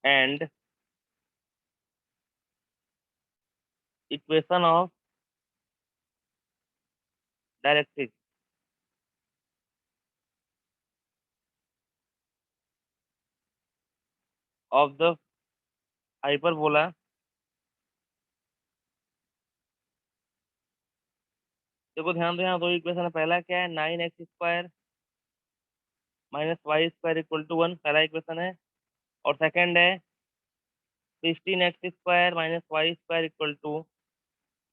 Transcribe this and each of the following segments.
and equation of directrix of the hyperbola देखो ध्यान दो, यहाँ दो इक्वेशन है। पहला क्या है, 9x² -y² = 1, पहला इक्वेशन है। और सेकंड है 16x² -y² =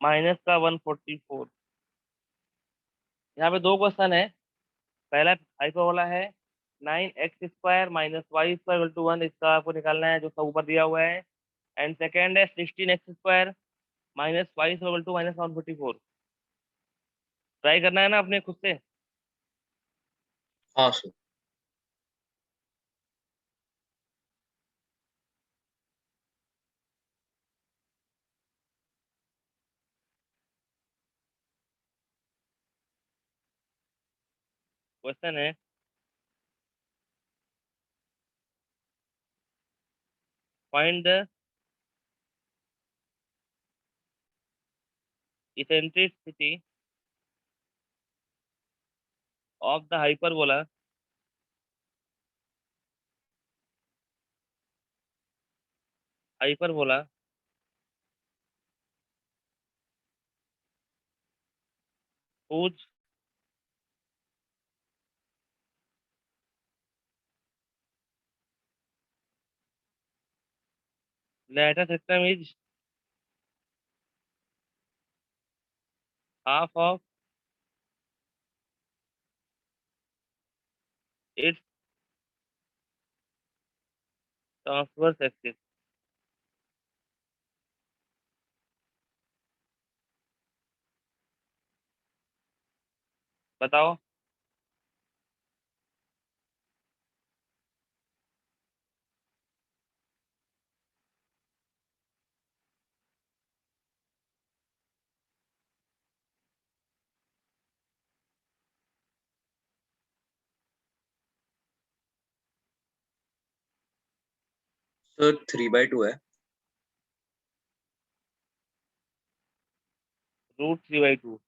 -144। यहाँ पे दो क्वेश्चन है। पहला हाइपरबोला है 9x² -y² = 1, इसका आपको निकालना है जो सब ऊपर दिया हुआ है। एंड सेकंड है 16x² -y² = -144। ट्राई करना है ना अपने खुद से। हाँ सर। क्वेश्चन है find the eccentricity of the hyperbola whose latter system is half of its transverse axis। बताओ। सर 3/2 है। √3/2।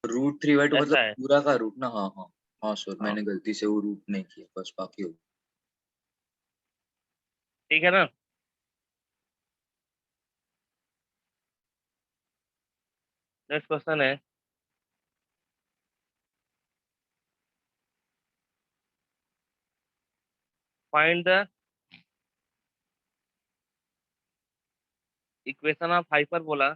√3/2 मतलब ऐसा है। पूरा का रूट ना। हाँ हाँ। हाँ सर, हाँ मैंने गलती से वो रूट नहीं किया, बस बाकी हो। ठीक है ना। नेक्स्ट क्वेश्चन है find the equation of hyperbola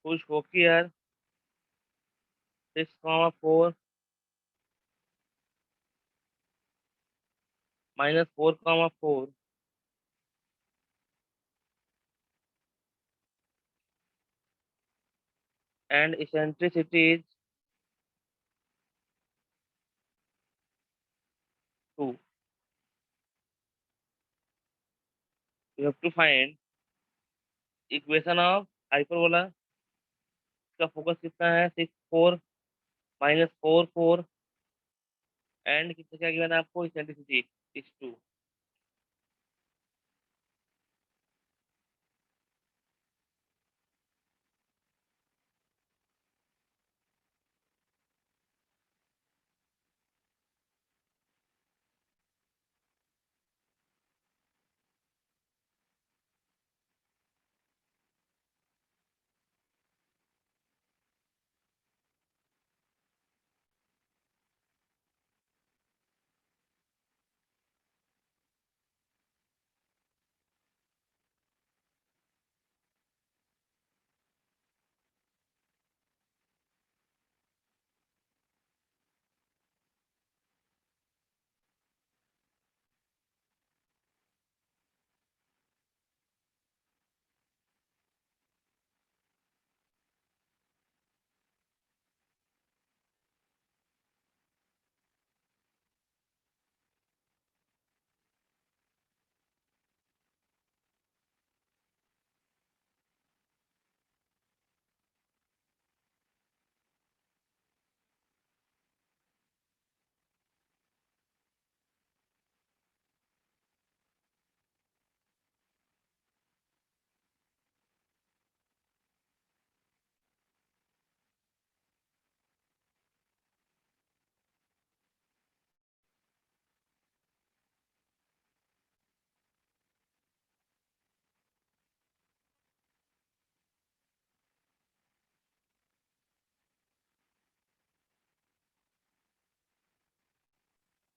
whose focus 6,4 -4,4 and eccentricity is 2। You have to find equation of hyperbola. इसका फोकस कितना है, 6,4 -4,4 एंड कितना क्या गिवन है आपको, इसेंट्रिसिटी इज 2।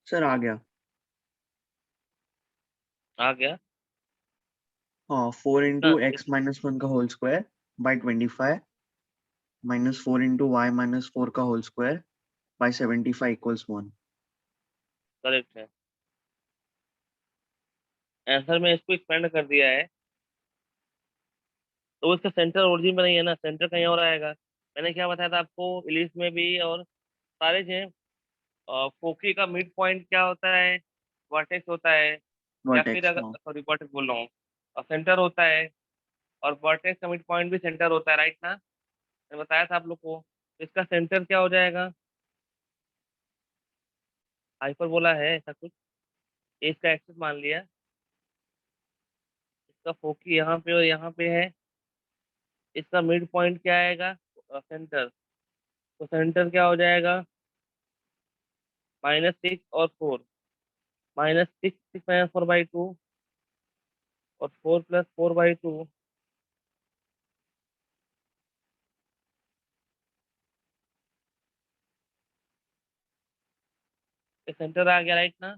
सर आ गया। आ गया हाँ, 4 कितना इंटू एक्स माइनस वन का whole square by 25 minus 4 into y minus 4 का whole square by 75 equals 1। Correct है। आंसर में इसको एक्सपेंड कर दिया है, तो इसका सेंटर ओरिजिन में नहीं है ना, सेंटर कहीं और आएगा। मैंने क्या बताया था आपको, इलिप्स में भी और सारे जो फोकी का मिड पॉइंट क्या होता है, वर्टेक्स होता है। या फिर वर्टेक्स, अगर, हाँ। सॉरी वर्टेक्स बोल रहा हूँ, और सेंटर होता है। और वर्टेक्स का मिड पॉइंट भी सेंटर होता है, राइट ना, मैंने बताया था आप लोग को। इसका सेंटर क्या हो जाएगा, हाइपरबोला है ऐसा कुछ, ए इसका एक्सिस मान लिया, इसका फोकी यहाँ पे और यहाँ पे है, इसका मिड पॉइंट क्या आएगा, सेंटर। तो सेंटर क्या हो जाएगा, -6 और 4, -6 6 - 4/2 और 4 + 4/2। सेंटर आ गया, राइट ना।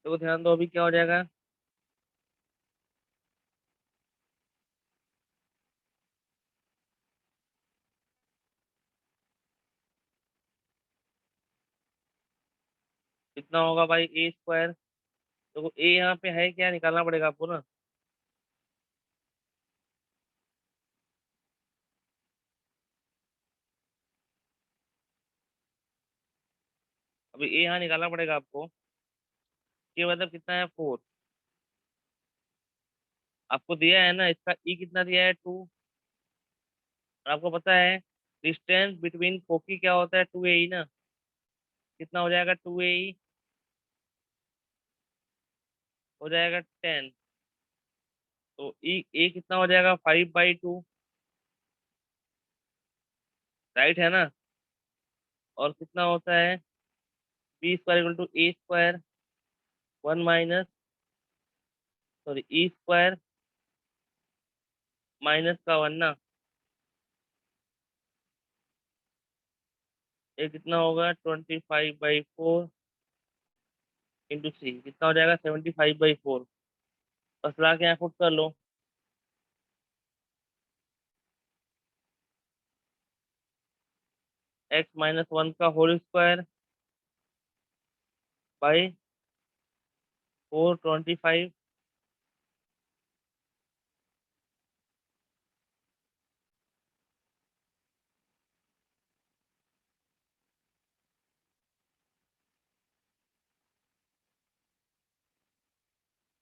तो ध्यान दो, अभी क्या हो जाएगा, कितना होगा भाई, A²। तो ए यहाँ पे है क्या, निकालना पड़ेगा आपको ना। अभी ए यहाँ निकालना पड़ेगा आपको। ये मतलब कितना है, 4। आपको दिया है ना, इसका ई कितना दिया है, 2। और आपको पता है डिस्टेंस बिटवीन फोकी क्या होता है, 2AE ना। कितना हो जाएगा, 2AE हो जाएगा 10। तो ई ए कितना हो जाएगा, 5/2, राइट है ना। और कितना होता है, B² = A², 1 minus, sorry E² minus का 1 ना। ये कितना होगा, 25/4 इंटू 3, कितना हो जाएगा, 75/4। बस ला के यहाँ पुट कर लो। x - 1 का होल स्क्वायर बाई 425।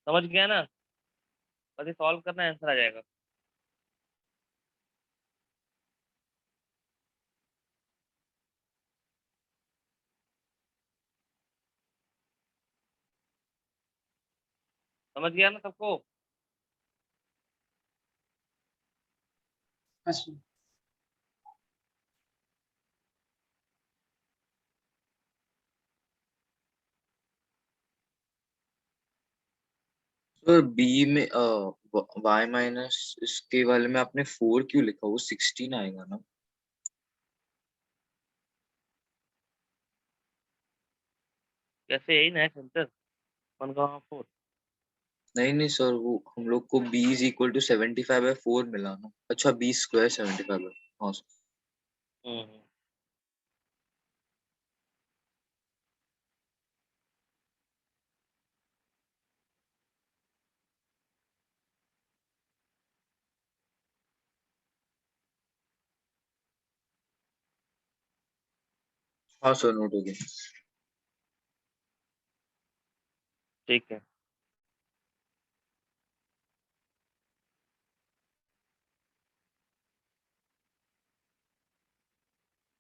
समझ गया ना, बस सॉल्व करना, आंसर आ जाएगा। समझ गया ना सबको। अच्छा। सर बी में वाई माइनस इसके वाले में आपने 4 क्यों लिखा, वो 16 आएगा ना। कैसे, यही ना है सेंटर, 1, 4। नहीं नहीं सर, वो हम लोग को b = 75/4 मिला ना। अच्छा, B² 75 है। हाँ सर। हम्म। हाँ सर, नोट हो गया। ठीक है।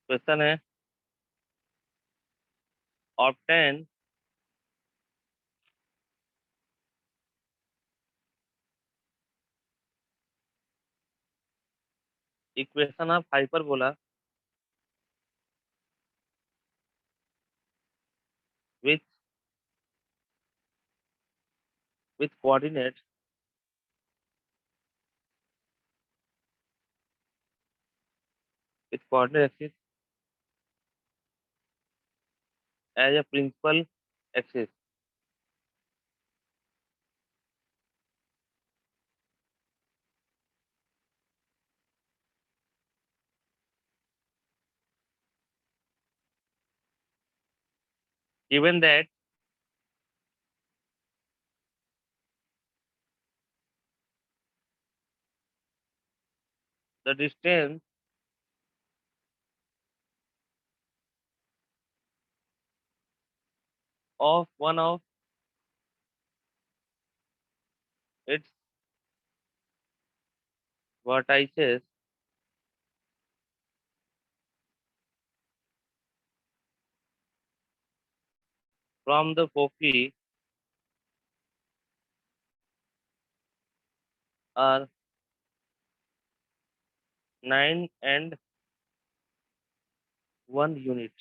क्वेश्चन है, obtain equation of hyperbola with with coordinate coordinate axis as a principal axis. Given that the distance of one of its vertices from the foci are 9 and 1 unit.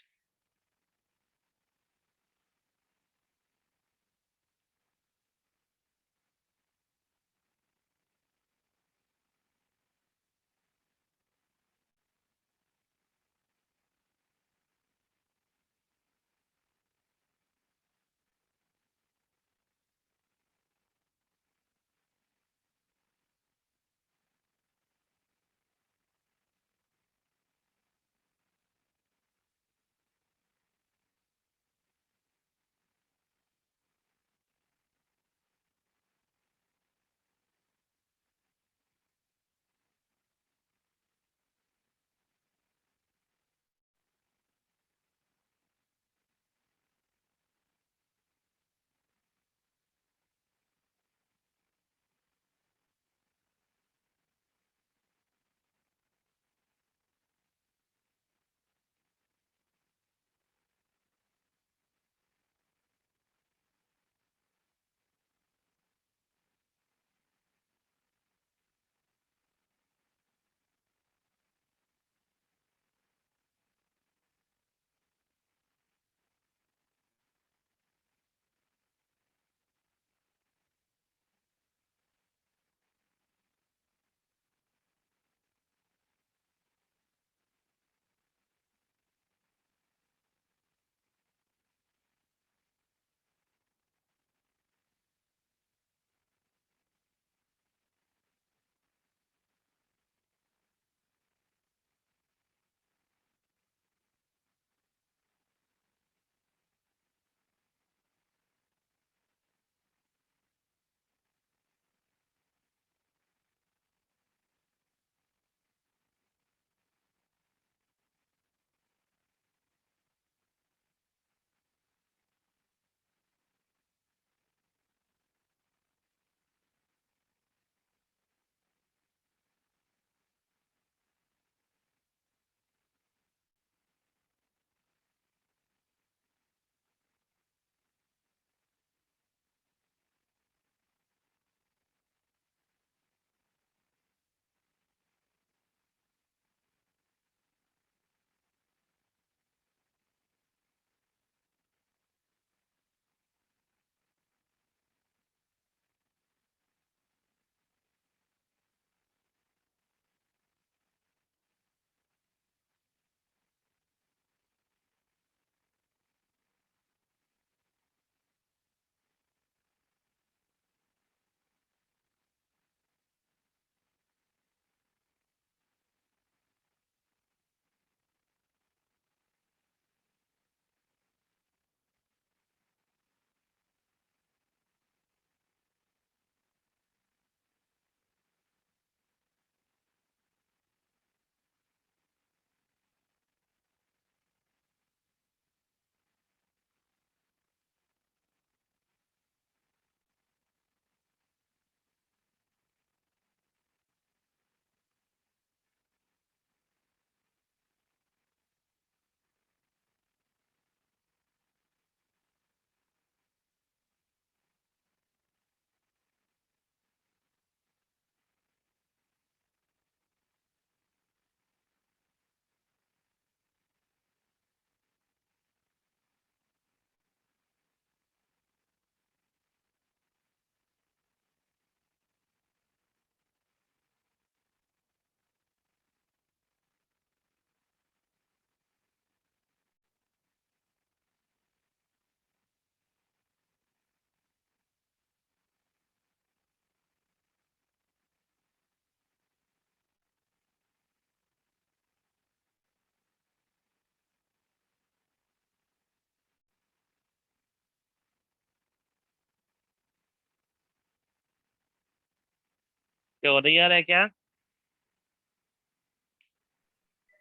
क्या हो नहीं आ रहा है क्या?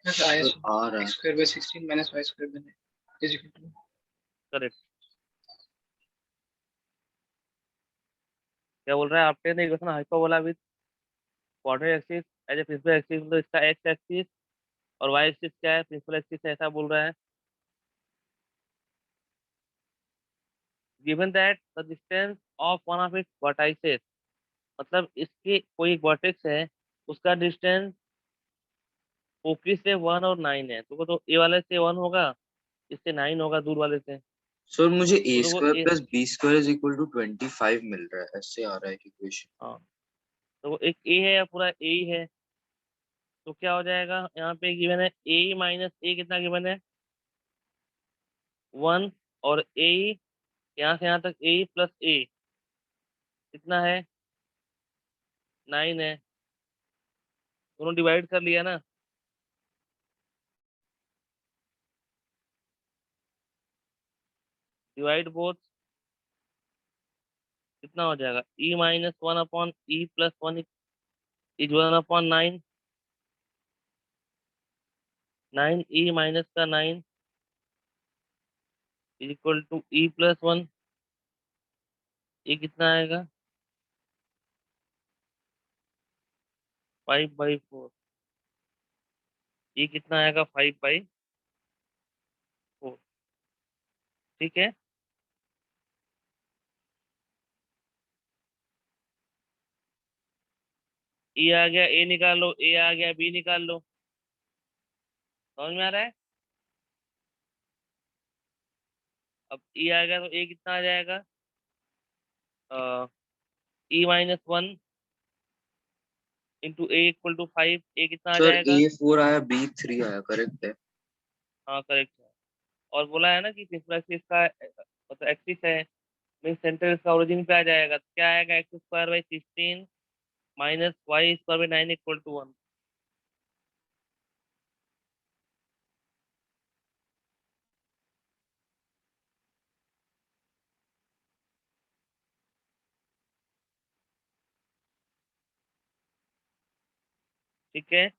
बस आया सर आ रहा है। x square by 16 minus y square by is equal to correct. क्या बोल रहा है आपने equation hyperbola with coordinate axis as a principal axis, मतलब इसका एक्स एक्सिस और वाई एक्सिस क्या है, प्रिंसिपल एक्सिस है, ऐसा बोल रहा है। Given that the distance of one of its vertices, मतलब इसके कोई एक वर्टेक्स है, उसका डिस्टेंस ओपी से 1 और 9 है, तो ए वाले से 1 होगा, इससे 9 होगा दूर वाले से। सर मुझे a तो square plus b square is equal to 25 मिल रहा है, ऐसे आ रहा है इक्वेशन। हाँ, तो वो एक ए है या पूरा ए ही है, तो क्या हो जाएगा, यहाँ पे गिवन है ए माइनस ए, कितना गिवन है 1, और ए यहाँ से यहाँ तक ए प्लस ए कितना है 9 है, दोनों डिवाइड कर लिया ना, डिवाइड बोथ, कितना हो जाएगा e minus 1 upon e plus 1 is 1/9, 9 e minus का 9 is equal to e plus 1, ये कितना आएगा 5/4, ये कितना आएगा 5/4। ठीक है, ई आ गया, ए निकाल लो, ए आ गया, बी निकाल लो, समझ में आ रहा है। अब ई आ गया तो ए कितना आ जाएगा, E-1 into a equal to 5, a कितना आ सर जाएगा। a4 आया, b3 आया, करेक्ट है। हाँ करेक्ट है, और बोला है ना कि प्रिंसिपल एक्सिस का मतलब एक्सिस है, मीन सेंटर इसका ओरिजिन पे आ जाएगा, तो क्या आएगा x² by 16 minus y² by 9 equal to 1। ठीक है,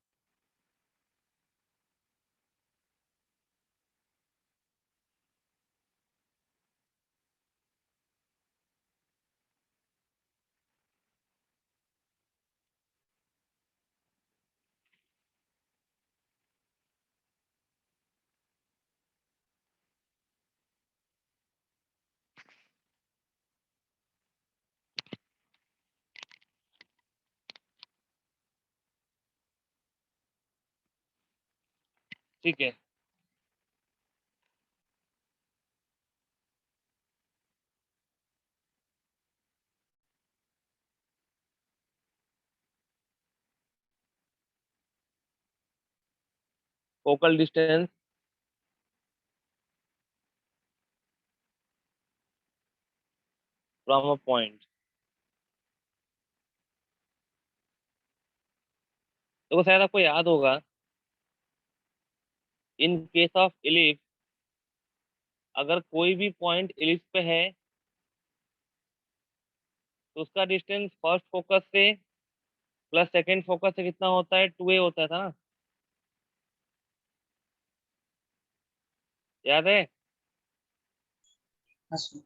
ठीक है, focal distance from a point, तो शायद आपको याद होगा इन केस ऑफ इलिप्स, अगर कोई भी पॉइंट इलिप्स पे है तो उसका डिस्टेंस फर्स्ट फोकस से प्लस सेकंड फोकस से कितना होता है, 2a होता था ना, याद है। हाँ सर।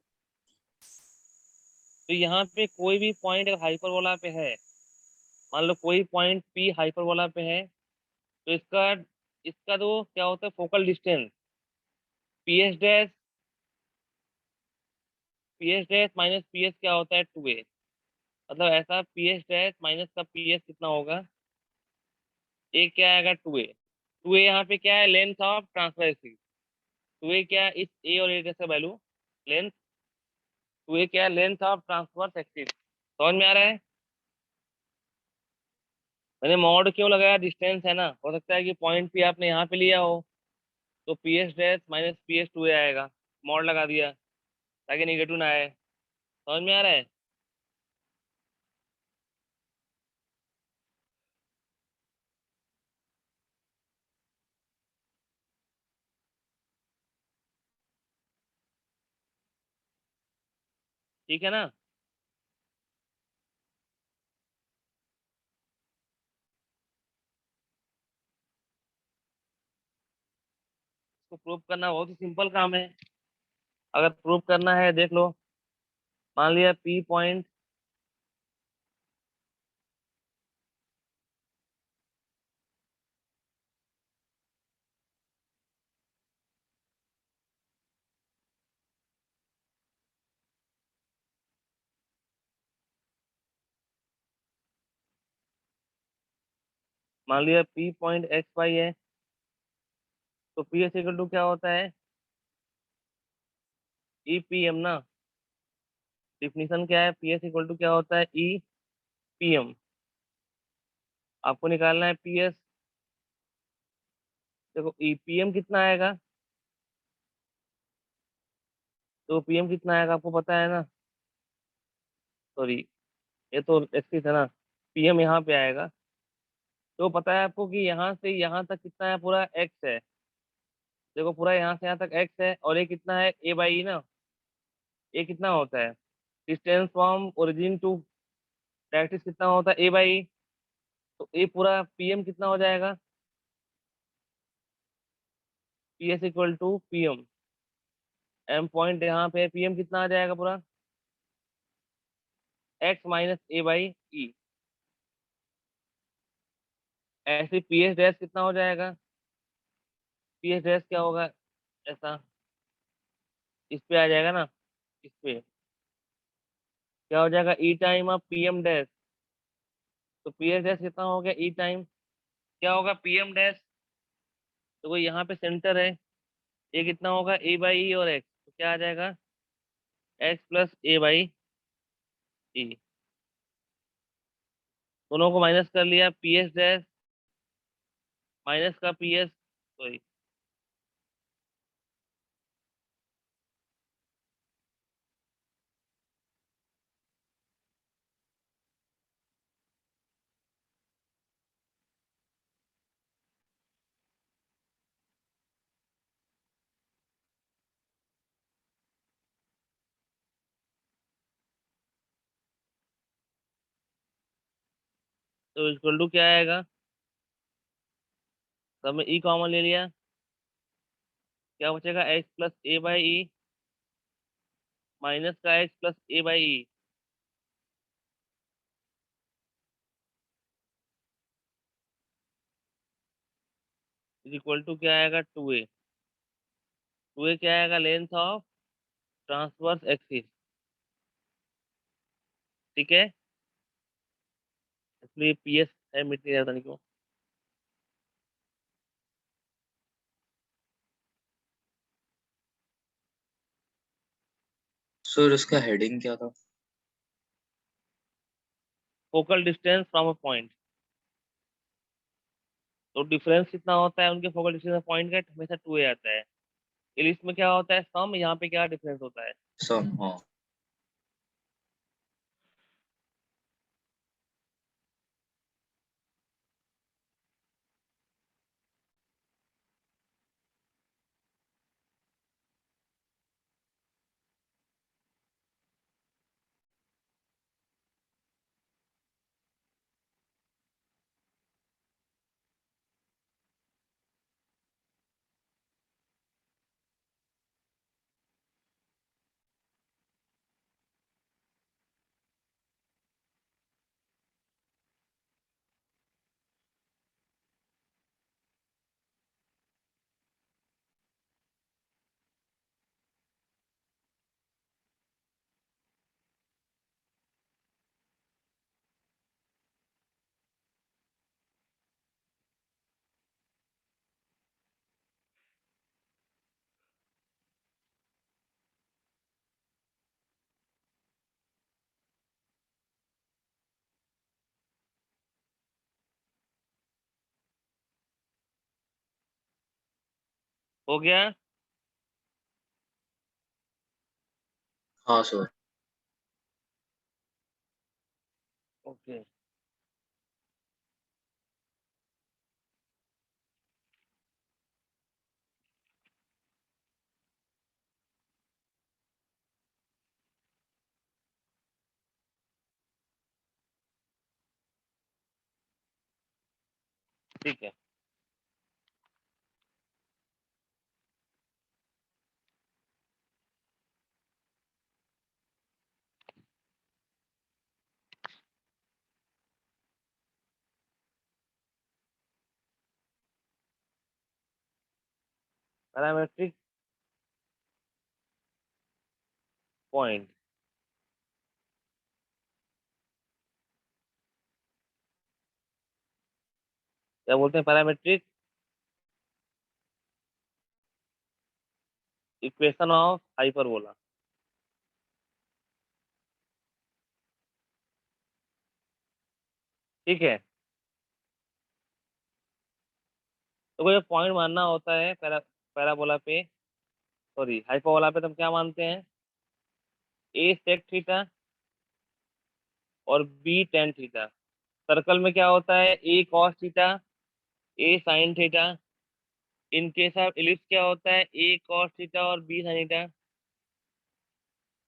तो यहाँ पे कोई भी पॉइंट अगर हाइपरबोला पे है, मान लो कोई पॉइंट पी हाइपरबोला पे है, तो इसका इसका तो क्या होता है focal distance P H dash minus P H क्या होता है 2a, मतलब ऐसा पी एच डैश माइनस का पी एच कितना होगा, ए क्या आएगा 2a यहाँ पे क्या है लेंथ ऑफ ट्रांसफर, 2a क्या है, इस ए और ए का वैल्यू लेंथ, 2a क्या है लेंथ ऑफ ट्रांसवर्स एक्सिस, समझ में आ रहा है। मैंने मॉड क्यों लगाया, डिस्टेंस है ना, हो सकता है कि पॉइंट पी आपने यहाँ पे लिया हो, तो P H dash minus P H 2a आएगा, मॉड लगा दिया ताकि निगेटिव ना आए, समझ में आ रहा है। ठीक है ना। प्रूफ करना बहुत ही सिंपल काम है। अगर प्रूफ करना है देख लो, मान लिया पी पॉइंट मान लिया पी पॉइंट एक्स वाई है, तो पी एस इक्वल टू क्या होता है, ई पी एम ना। डिफिनीशन क्या है, पी एस इक्वल टू क्या होता है, ई पी एम। आपको निकालना है पी एस। देखो ई पी एम कितना आएगा, तो पी एम कितना आएगा आपको पता है ना, सॉरी ये तो एक्सिस है ना, पी एम यहाँ पे आएगा। तो पता है आपको कि यहाँ से यहाँ तक कितना है, पूरा एक्स है। देखो पूरा यहाँ से यहाँ तक एक्स है, और ये कितना है, ए बाई ई ना। ये कितना होता है, distance from origin to directrix कितना होता है, ए बाई ई। तो ये पूरा पीएम कितना हो जाएगा, P S equal to P M. M point यहाँ पे पीएम कितना आ जाएगा पूरा, x minus a by e. ऐसे पी एस डैश कितना हो जाएगा, पी एस डैश क्या होगा, ऐसा इस पे आ जाएगा ना, इस पे क्या हो जाएगा, e time of P M dash. तो पी एस डैश कितना हो गया, ई टाइम क्या होगा, पी एम डैश। तो वो यहाँ पे सेंटर है, ये कितना होगा, ए बाई ई और एक्स, तो क्या आ जाएगा, एक्स प्लस ए बाई ई। दोनों को माइनस कर लिया, पी एस डैश माइनस का पी एस, सॉरी तो इक्वल टू क्या आएगा, सब में ई कॉमन ले लिया, क्या बचेगा, x plus a by e minus का x plus a by e equal to क्या आएगा, टू ए। टू ए क्या आएगा, लेंथ ऑफ ट्रांसवर्स एक्सिस। ठीक है, इसलिए पी एस है, मिट नहीं जाता नहीं क्यों। सर इसका हेडिंग क्या था? Focal distance from a point. तो डिफरेंस कितना होता है उनके फोकल डिस्टेंस पॉइंट का, हमेशा टू ए आता है। लिस्ट में क्या होता है, सम, यहाँ पे क्या डिफरेंस होता है। सम, हाँ। हो गया। हाँ सर। ओके। ठीक है। पैरामेट्रिक पॉइंट, क्या बोलते हैं, पैरामेट्रिक इक्वेशन ऑफ हाइपरबोला। ठीक है, तो कोई पॉइंट मानना होता है पैराबोला पे, सॉरी हाइपरबोला पे, तो हम क्या मानते हैं, ए सेक थीटा और बी टेन थीटा। सर्कल में क्या होता है, a cos theta, a sine theta. In case of ellipse क्या होता है, ए कॉस थीटा और b sine theta.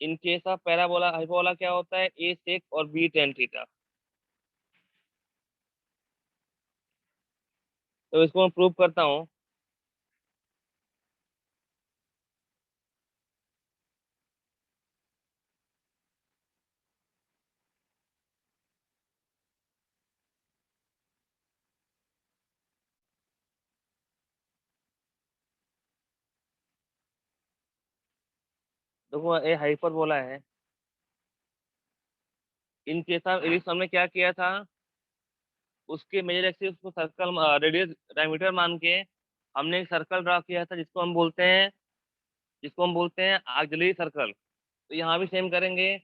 In case of parabola hyperbola क्या होता है, ए सेक और बी टेन थीटा। तो इसको मैं प्रूव करता हूँ। देखो ये हाइपरबोला है। इन केस ऑफ इलिप्स हमने क्या किया था, उसके मेजर एक्सिस को सर्कल रेडियस डायमीटर मान के हमने एक सर्कल ड्रा किया था, जिसको हम बोलते हैं ऑक्सिलरी सर्कल। तो यहाँ भी सेम करेंगे,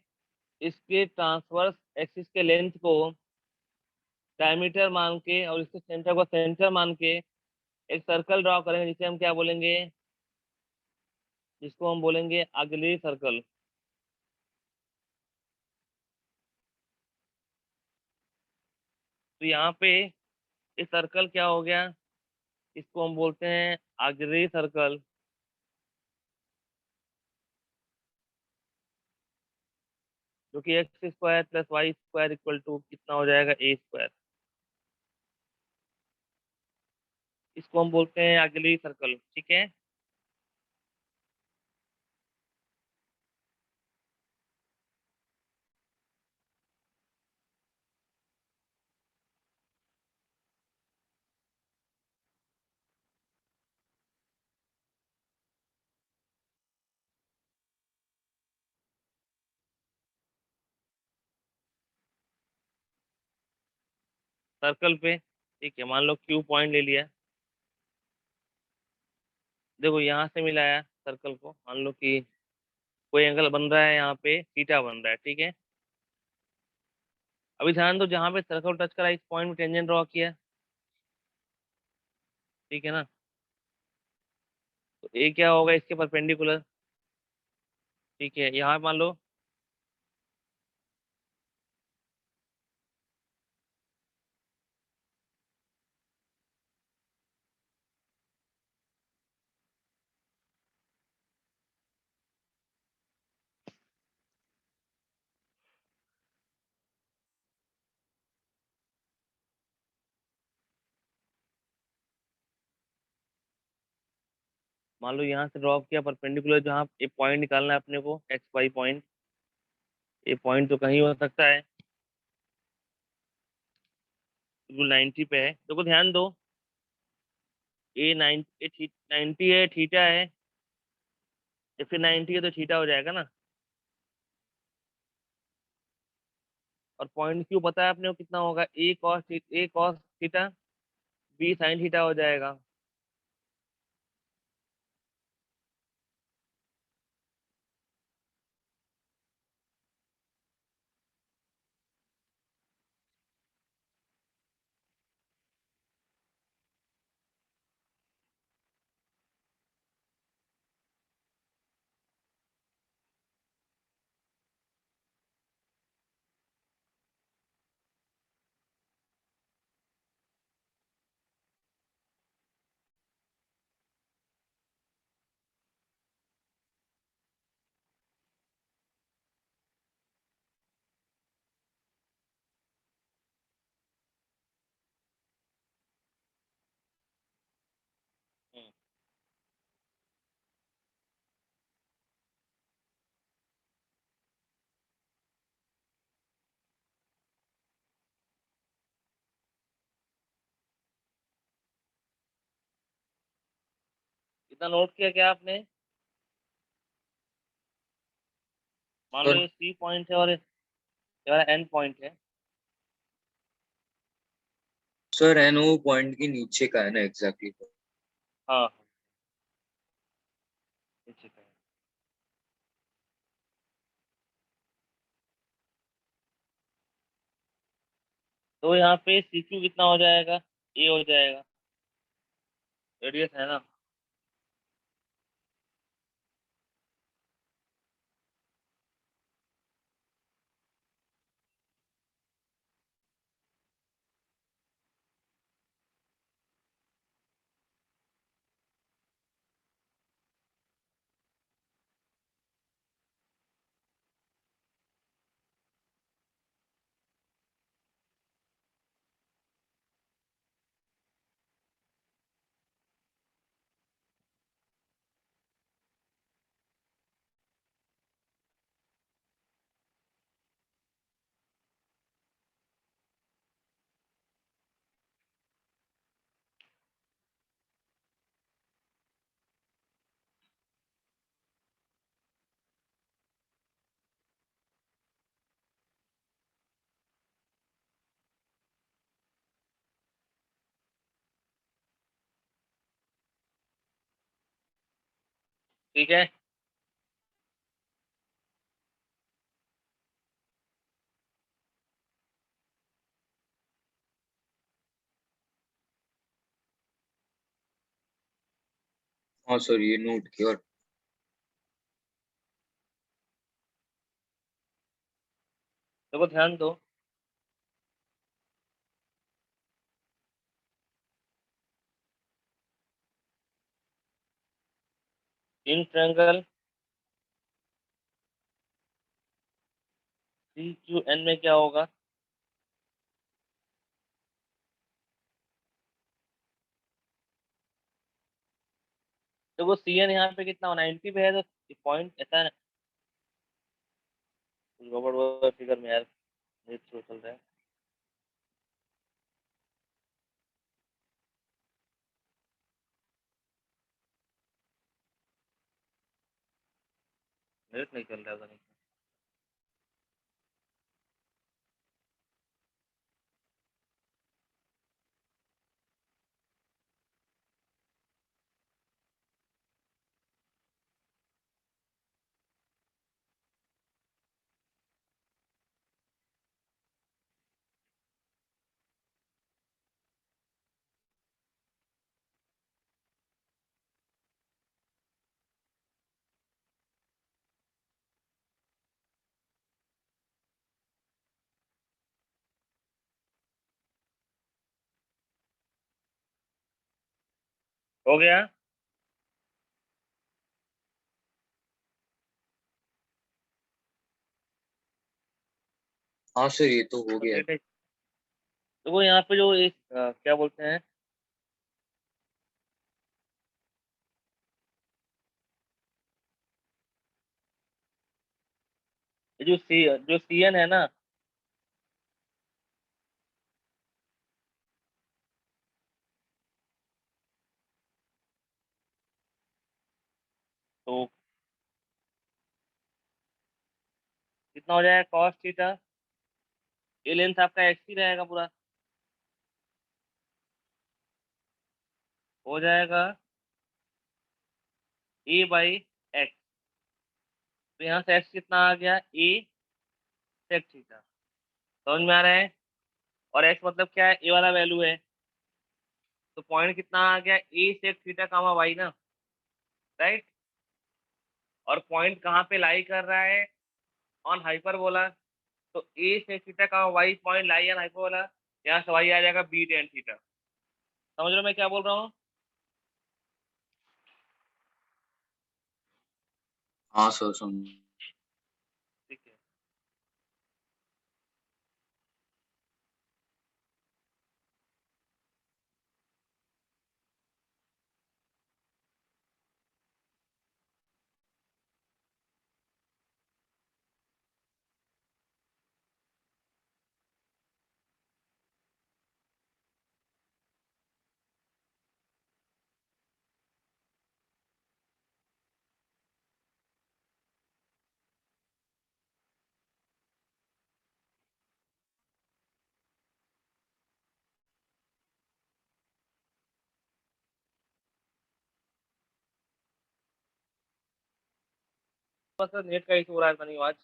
इसके ट्रांसवर्स एक्सिस के लेंथ को डायमीटर मान के और इसके सेंटर को सेंटर मान के एक सर्कल ड्रा करेंगे, जिसको हम बोलेंगे ऑक्सिलरी सर्कल। तो यहाँ पे इस सर्कल क्या हो गया, इसको हम बोलते हैं ऑक्सिलरी सर्कल, जो कि x square plus y square equal to कितना हो जाएगा, ए स्क्वायर। इसको हम बोलते हैं ऑक्सिलरी सर्कल। ठीक है, सर्कल पे। ठीक है, मान लो क्यू पॉइंट ले लिया। देखो यहाँ से मिलाया सर्कल को, मान लो कि कोई एंगल बन रहा है, यहाँ पे थीटा बन रहा है। ठीक है, अभी ध्यान दो, जहाँ पे सर्कल टच करा इस पॉइंट में टेंजेंट ड्रॉ किया। ठीक है ना, तो ए क्या होगा, इसके परपेंडिकुलर। ठीक है, यहाँ मान लो यहाँ से ड्रॉप किया परपेंडिकुलर, जहाँ एक पॉइंट निकालना है अपने को, एक्स वाई पॉइंट। ये पॉइंट तो कहीं हो सकता है, बिल्कुल 90 पे है। देखो ध्यान दो, ए 90 है, थीटा है, या फिर 90 है तो थीटा हो जाएगा ना। और पॉइंट क्यू पता है अपने को कितना होगा, a cos theta b sine theta हो जाएगा। इतना नोट किया क्या आपने? मान लो सर ये सी पॉइंट है और ये वाला एन पॉइंट है। सर एन ओ पॉइंट के नीचे का है ना एग्जैक्टली। हाँ, नीचे का है। तो यहाँ पे सी क्यू कितना हो जाएगा? ए हो जाएगा, रेडियस है ना। ठीक है। हाँ सर ये नोट किया। और देखो ध्यान दो, इन ट्रायंगल सी क्यू एन में क्या होगा? देखो सी एन यहाँ पे कितना 90 पे है, तो पॉइंट ऐसा है। कुछ गड़बड़ हुआ फिगर में यार, नेट स्लो चल रहा है। नेट नहीं चल रहा है, पता नहीं। हो गया। हाँ सर ये तो हो तो गया। नेट है। देखो यहाँ पे जो एक क्या बोलते हैं, ये जो सी एन है ना, तो कितना हो जाएगा कॉस थीटा? ये लेंथ आपका एक्स ही रहेगा पूरा, हो जाएगा ए बाई एक्स। तो यहाँ से एक्स कितना आ गया? A sec theta. समझ में आ रहा है? और एक्स मतलब क्या है? ए वाला वैल्यू है। तो पॉइंट कितना आ गया? A sec theta comma y ना, राइट। और पॉइंट कहाँ पे लाई कर रहा है? On hyperbola. तो a sec theta comma y point lie on hyperbola. यहाँ से वाई आ जाएगा बी टेन थीटा। समझ रहे हो मैं क्या बोल रहा हूँ? हाँ सर समझ। ठीक है। बस नेट का इशू हो रहा है, पता नहीं आज